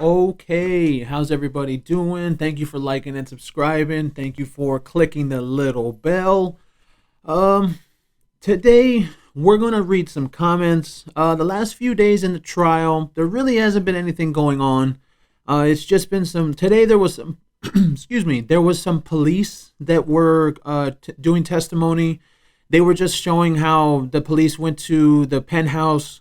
Okay, how's everybody doing? Thank you for liking and subscribing. Thank you for clicking the little bell. Um, Today we're gonna read some comments. The last few days in the trial, there really hasn't been anything going on. It's just been some. Today there was some. Excuse me. There was some police that were doing testimony. They were just showing how the police went to the penthouse.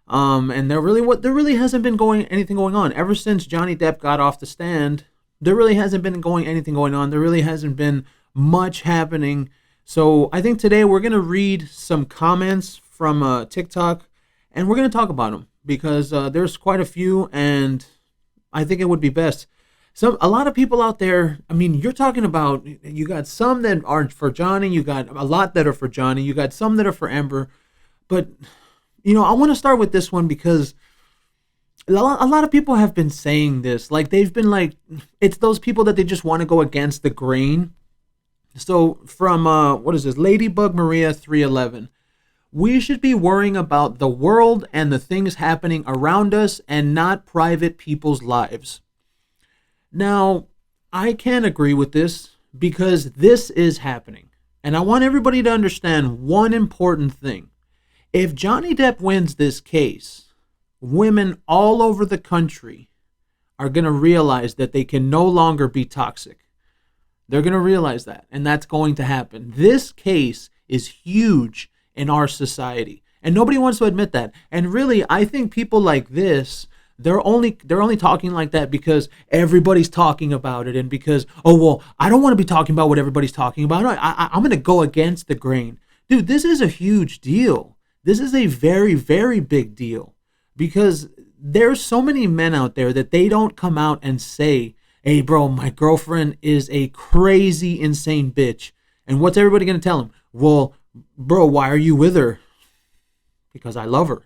And there really hasn't been anything going on ever since Johnny Depp got off the stand. There really hasn't been anything going on. There really hasn't been much happening. So I think today we're gonna read some comments from TikTok, and we're gonna talk about them because there's quite a few, and I think it would be best. A lot of people out there. I mean, you're talking about you got some that aren't for Johnny. You got a lot that are for Johnny. You got some that are for Amber, but I want to start with this one because a lot of people have been saying this. Like, they've been like, it's those people that they just want to go against the grain. So, from, what is this? Ladybug Maria 311. We should be worrying about the world and the things happening around us and not private people's lives. Now, I can agree with this because this is happening. And I want everybody to understand one important thing. If Johnny Depp wins this case, women all over the country are going to realize that they can no longer be toxic. They're going to realize that, and that's going to happen. This case is huge in our society, and nobody wants to admit that. And really, I think people like this, they're only talking like that because everybody's talking about it, and because, oh well, I don't want to be talking about what everybody's talking about. I'm going to go against the grain. Dude, this is a huge deal. This is a very, very big deal because there's so many men out there that they don't come out and say, hey, bro, my girlfriend is a crazy, insane bitch. And what's everybody going to tell him? Well, bro, why are you with her? Because I love her,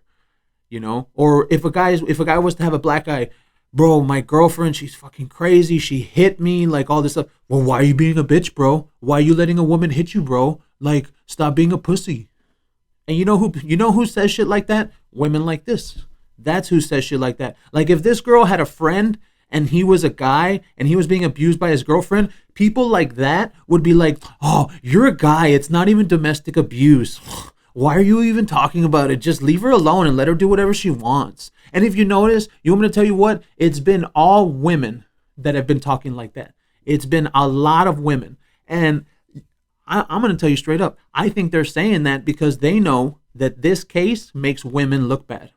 Or if a guy was to have a black eye, bro, my girlfriend, she's fucking crazy. She hit me, like all this stuff. Well, why are you being a bitch, bro? Why are you letting a woman hit you, bro? Like, stop being a pussy. And you know who says shit like that? Women like this. That's who says shit like that. Like, if this girl had a friend and he was a guy and he was being abused by his girlfriend, people like that would be like, oh, you're a guy. It's not even domestic abuse. Why are you even talking about it? Just leave her alone and let her do whatever she wants. And if you notice, you want me to tell you what? It's been all women that have been talking like that. It's been a lot of women. And I'm going to tell you straight up. I think they're saying that because they know that this case makes women look bad.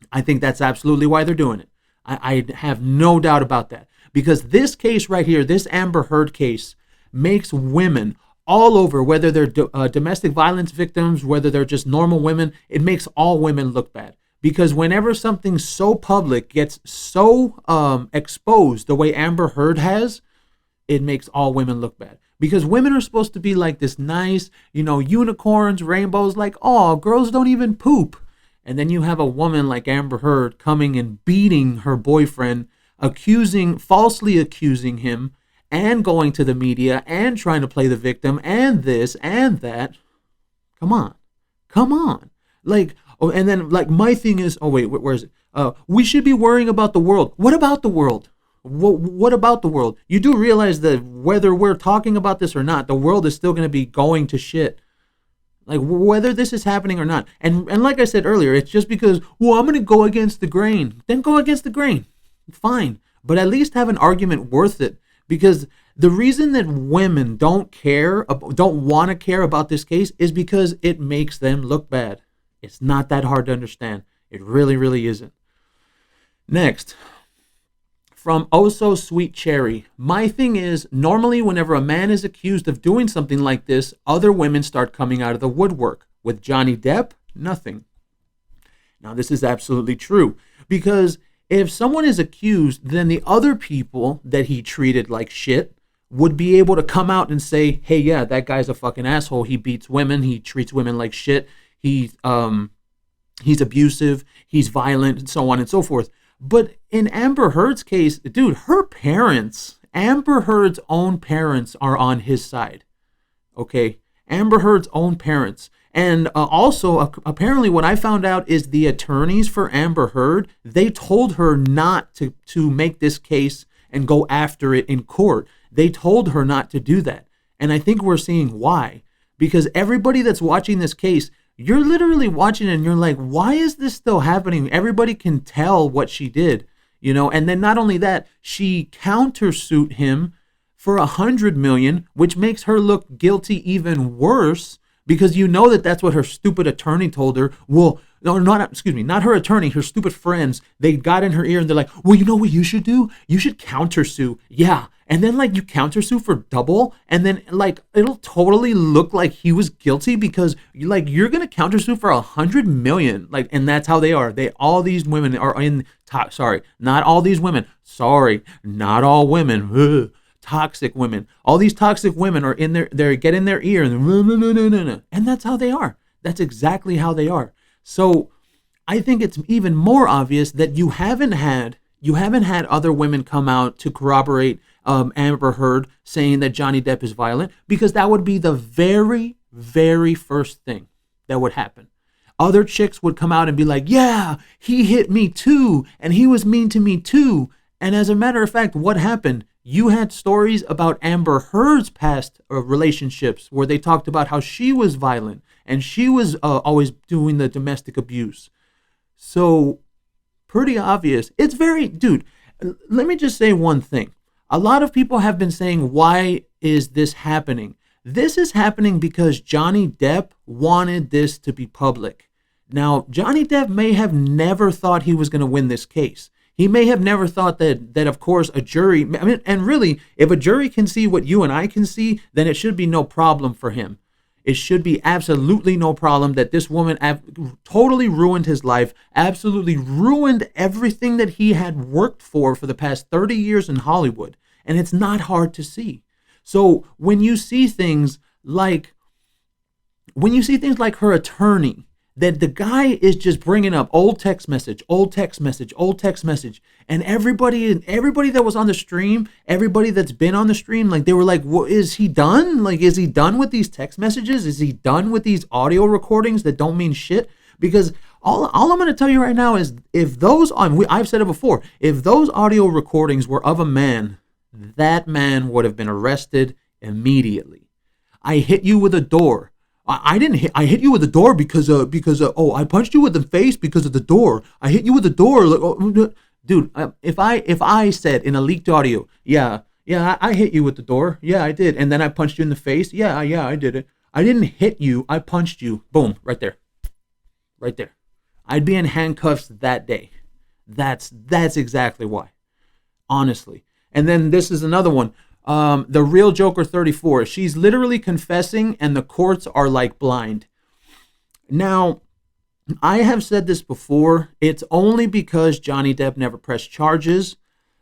I think that's absolutely why they're doing it. I have no doubt about that. Because this case right here, this Amber Heard case, makes women all over, whether they're domestic violence victims, whether they're just normal women, it makes all women look bad. Because whenever something so public gets so exposed the way Amber Heard has, it makes all women look bad. Because women are supposed to be like this nice, unicorns, rainbows, like, oh, girls don't even poop. And then you have a woman like Amber Heard coming and beating her boyfriend, falsely accusing him, and going to the media and trying to play the victim and this and that. Come on. Like, oh, and then like my thing is, oh wait, where is it? We should be worrying about the world. What about the world? What about the world? You do realize that whether we're talking about this or not, the world is still going to be going to shit. Like, whether this is happening or not. And like I said earlier, it's just because, well, I'm going to go against the grain. Then go against the grain. Fine. But at least have an argument worth it. Because the reason that women don't want to care about this case is because it makes them look bad. It's not that hard to understand. It really, really isn't. Next. From Oh So Sweet Cherry. My thing is, normally whenever a man is accused of doing something like this, other women start coming out of the woodwork. With Johnny Depp, nothing. Now, this is absolutely true. Because if someone is accused, then the other people that he treated like shit would be able to come out and say, hey, yeah, that guy's a fucking asshole. He beats women. He treats women like shit. He's abusive. He's violent, and so on and so forth. But in Amber Heard's case, dude, Amber Heard's own parents are on his side. Okay? Amber Heard's own parents. And also, apparently, what I found out is the attorneys for Amber Heard, they told her not to make this case and go after it in court. They told her not to do that. And I think we're seeing why. Because everybody that's watching this case, you're literally watching it and you're like, why is this still happening? Everybody can tell what she did, and then not only that, she countersued him for $100 million, which makes her look guilty even worse, because that's what her stupid attorney told her. Well, no, not her attorney, her stupid friends. They got in her ear and they're like, well, you know what you should do? You should countersue. Yeah. And then you countersue for double, and then it'll totally look like he was guilty, because you're going to countersue for $100 million. And that's how they are. All these women are in not all these women. Sorry, not all women. Ugh. Toxic women. All these toxic women are in there. They get in their ear and no. And that's how they are. That's exactly how they are. So I think it's even more obvious that you haven't had other women come out to corroborate Amber Heard saying that Johnny Depp is violent, because that would be the very, very first thing that would happen. Other chicks would come out and be like, yeah, he hit me too, and he was mean to me too. And as a matter of fact, what happened? You had stories about Amber Heard's past relationships where they talked about how she was violent and she was always doing the domestic abuse. So, pretty obvious. It's dude, let me just say one thing. A lot of people have been saying, why is this happening? This is happening because Johnny Depp wanted this to be public. Now, Johnny Depp may have never thought he was going to win this case. He may have never thought that of course, a jury, and really, if a jury can see what you and I can see, then it should be no problem for him. It should be absolutely no problem that this woman totally ruined his life, absolutely ruined everything that he had worked for the past 30 years in Hollywood. And it's not hard to see. So when you see things like her attorney, that the guy is just bringing up old text message, and everybody that was on the stream, everybody that's been on the stream, they were like, "What is he done? Is he done with these text messages? Is he done with these audio recordings that don't mean shit?" Because all I'm going to tell you right now is, I've said it before, if those audio recordings were of a man, that man would have been arrested immediately. I hit you with a door. I didn't hit. I hit you with the door because I punched you in the face because of the door. I hit you with the door. Dude, if I said in a leaked audio, yeah, I hit you with the door. Yeah, I did. And then I punched you in the face. Yeah, I did it. I didn't hit you. I punched you. Boom, right there. I'd be in handcuffs that day. That's exactly why. Honestly. And then this is another one. The real Joker 34. She's literally confessing and the courts are blind. Now, I have said this before. It's only because Johnny Depp never pressed charges.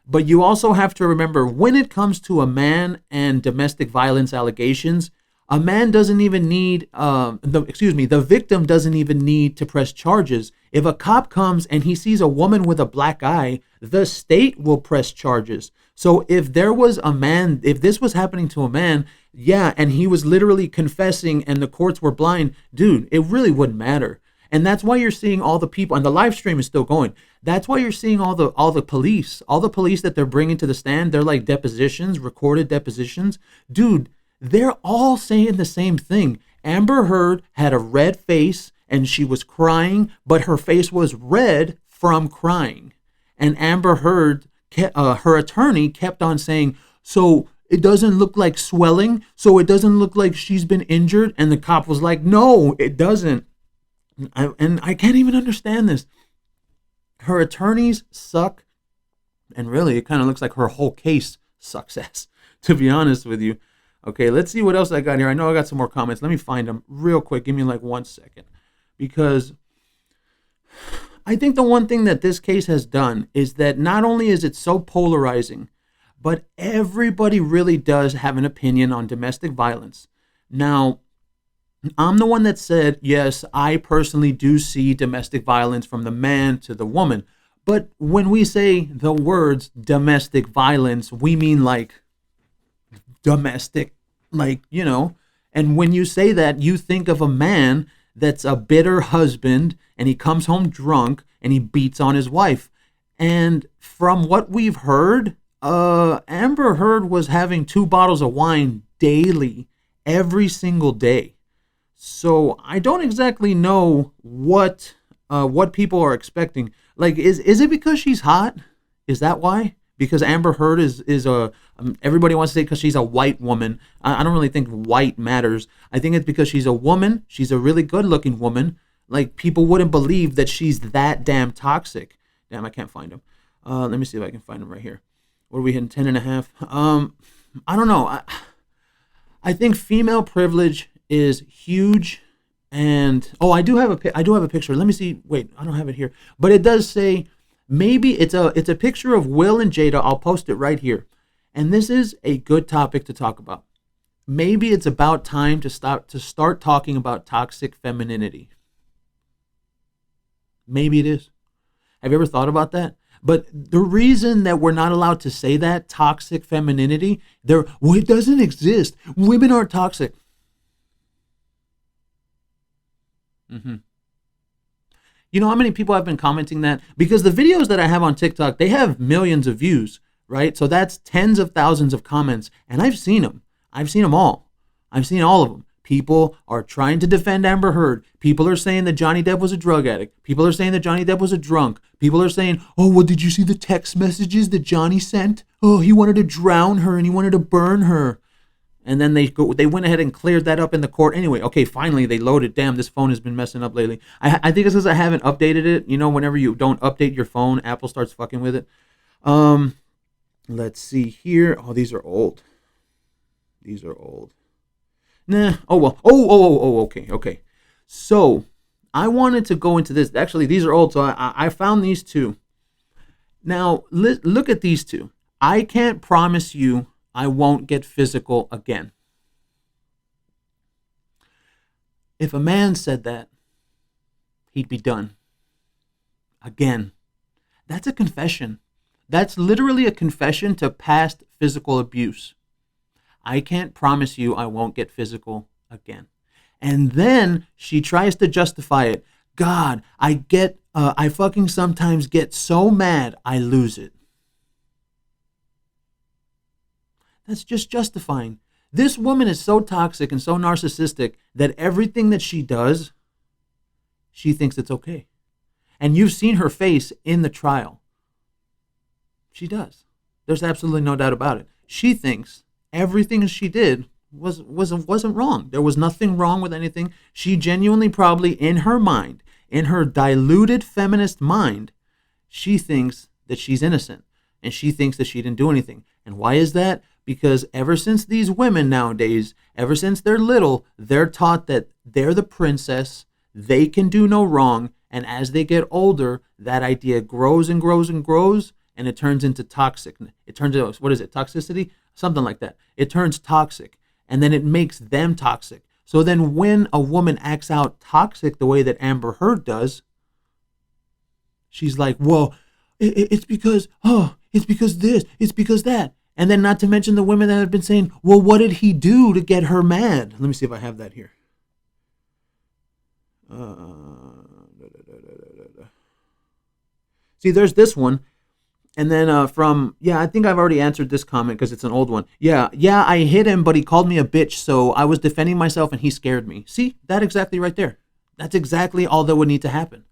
But you also have to remember, when it comes to a man and domestic violence allegations, a man doesn't even need, the victim doesn't even need to press charges. If a cop comes and he sees a woman with a black eye, the state will press charges. So if this was happening to a man, yeah, and he was literally confessing and the courts were blind, dude, it really wouldn't matter. And that's why you're seeing all the people, and the live stream is still going. That's why you're seeing all the police that they're bringing to the stand. They're like depositions, recorded depositions. Dude, they're all saying the same thing. Amber Heard had a red face and she was crying, but her face was red from crying. And Amber Heard, her attorney, kept on saying, so it doesn't look like swelling, so it doesn't look like she's been injured. And the cop was like, no, it doesn't. And I can't even understand this. Her attorneys suck. And really, it kind of looks like her whole case sucks ass, to be honest with you. Okay, let's see what else I got here. I know I got some more comments. Let me find them real quick. Give me 1 second. Because I think the one thing that this case has done is that not only is it so polarizing, but everybody really does have an opinion on domestic violence. Now, I'm the one that said, yes, I personally do see domestic violence from the man to the woman. But when we say the words domestic violence, we mean domestic, and when you say that, you think of a man that's a bitter husband, and he comes home drunk and he beats on his wife. And from what we've heard, Amber Heard was having 2 bottles of wine daily, every single day. So I don't exactly know what people are expecting. Like, is it because she's hot? Is that why? Because Amber Heard is a everybody wants to say because she's a white woman. I don't really think white matters. I think it's because she's a woman. She's a really good looking woman. Like, people wouldn't believe that she's that damn toxic. Damn, I can't find him. Let me see if I can find him right here. What are we hitting? 10.5. I don't know. I think female privilege is huge. And I do have a picture. Let me see. Wait, I don't have it here, but it does say, maybe it's a picture of Will and Jada. I'll post it right here. And this is a good topic to talk about. Maybe it's about time to start talking about toxic femininity. Maybe it is. Have you ever thought about that? But the reason that we're not allowed to say that, toxic femininity, it doesn't exist. Women aren't toxic. You know how many people have been commenting that? Because the videos that I have on TikTok, they have millions of views, right? So that's tens of thousands of comments. And I've seen them. I've seen them all. I've seen all of them. People are trying to defend Amber Heard. People are saying that Johnny Depp was a drug addict. People are saying that Johnny Depp was a drunk. People are saying, oh, well, did you see the text messages that Johnny sent? Oh, he wanted to drown her and he wanted to burn her. And then they went ahead and cleared that up in the court. Anyway, okay, finally they loaded. Damn, this phone has been messing up lately. I think it's because I haven't updated it. You know, whenever you don't update your phone, Apple starts fucking with it. Let's see here. Oh, these are old. These are old. Nah. Oh, well. Okay. So I wanted to go into this. Actually, these are old. So I found these two. Now, look at these two. I can't promise you I won't get physical again. If a man said that, he'd be done. Again. That's a confession. That's literally a confession to past physical abuse. I can't promise you I won't get physical again. And then she tries to justify it. God, I fucking sometimes get so mad I lose it. That's just justifying. This woman is so toxic and so narcissistic that everything that she does, she thinks it's okay. And you've seen her face in the trial. She does. There's absolutely no doubt about it. She thinks everything she did wasn't wrong. There was nothing wrong with anything. She genuinely, probably in her mind, in her diluted feminist mind, she thinks that she's innocent. And she thinks that she didn't do anything. And why is that? Because ever since these women nowadays, ever since they're little, they're taught that they're the princess, they can do no wrong, and as they get older, that idea grows and grows and grows, and it turns into toxic. It turns into, what is it, toxicity? Something like that. It turns toxic, and then it makes them toxic. So then when a woman acts out toxic the way that Amber Heard does, she's like, well, it's because this, it's because that. And then not to mention the women that have been saying, well, what did he do to get her mad? Let me see if I have that here. See, there's this one. And then I think I've already answered this comment because it's an old one. Yeah, I hit him, but he called me a bitch, so I was defending myself and he scared me. See, that exactly right there. That's exactly all that would need to happen.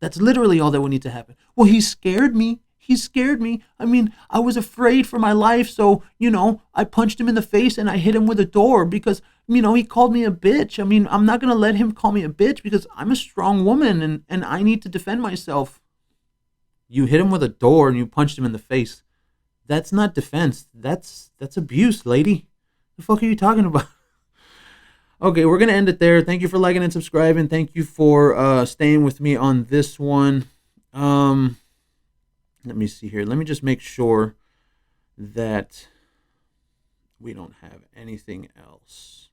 That's literally all that would need to happen. Well, he scared me. He scared me. I mean, I was afraid for my life, so, I punched him in the face and I hit him with a door because, he called me a bitch. I mean, I'm not going to let him call me a bitch because I'm a strong woman and I need to defend myself. You hit him with a door and you punched him in the face. That's not defense. That's abuse, lady. The fuck are you talking about? Okay, we're going to end it there. Thank you for liking and subscribing. Thank you for staying with me on this one. Let me see here. Let me just make sure that we don't have anything else.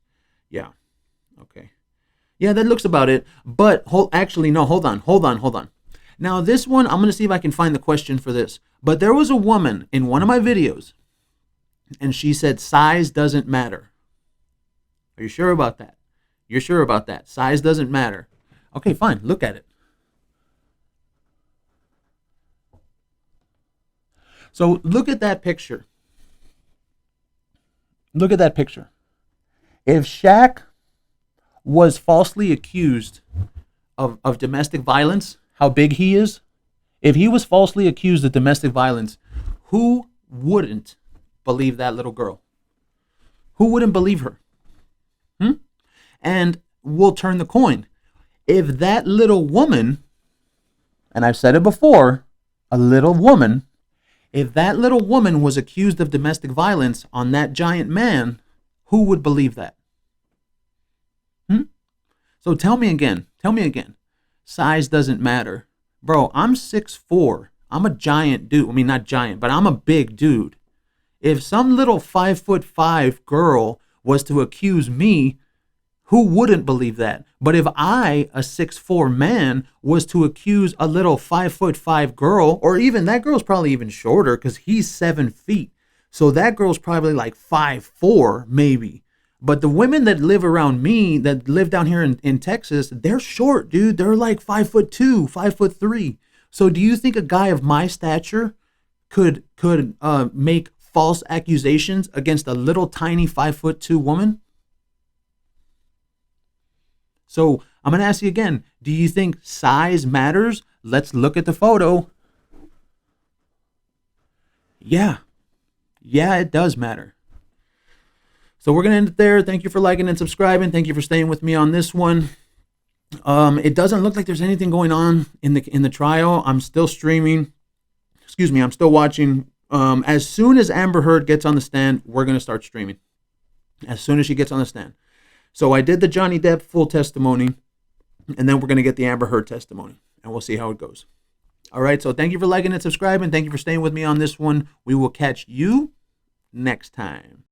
Yeah. Okay. Yeah, that looks about it. But hold on. Now this one, I'm going to see if I can find the question for this. But there was a woman in one of my videos, and she said size doesn't matter. Are you sure about that? You're sure about that? Size doesn't matter. Okay, fine. Look at it. So look at that picture. Look at that picture. If Shaq was falsely accused of domestic violence, how big he is, if he was falsely accused of domestic violence, who wouldn't believe that little girl? Who wouldn't believe her? Hmm? And we'll turn the coin. If that little woman, and I've said it before, a little woman, if that little woman was accused of domestic violence on that giant man, who would believe that? So tell me again. Size doesn't matter. Bro, I'm 6'4". I'm a giant dude. I mean, not giant, but I'm a big dude. If some little 5'5" girl was to accuse me, who wouldn't believe that? But if I, a 6'4" man, was to accuse a little 5'5" girl, or even that girl's probably even shorter because he's 7 feet. So that girl's probably like 5'4", maybe. But the women that live around me, that live down here in Texas, they're short, dude. They're like 5'2", 5'3". So do you think a guy of my stature could make false accusations against a little tiny 5'2" woman? So I'm going to ask you again, do you think size matters? Let's look at the photo. Yeah, it does matter. So we're going to end it there. Thank you for liking and subscribing. Thank you for staying with me on this one. It doesn't look like there's anything going on in the trial. I'm still streaming. Excuse me, I'm still watching. As soon as Amber Heard gets on the stand, we're going to start streaming. As soon as she gets on the stand. So I did the Johnny Depp full testimony, and then we're going to get the Amber Heard testimony, and we'll see how it goes. All right, so thank you for liking and subscribing. Thank you for staying with me on this one. We will catch you next time.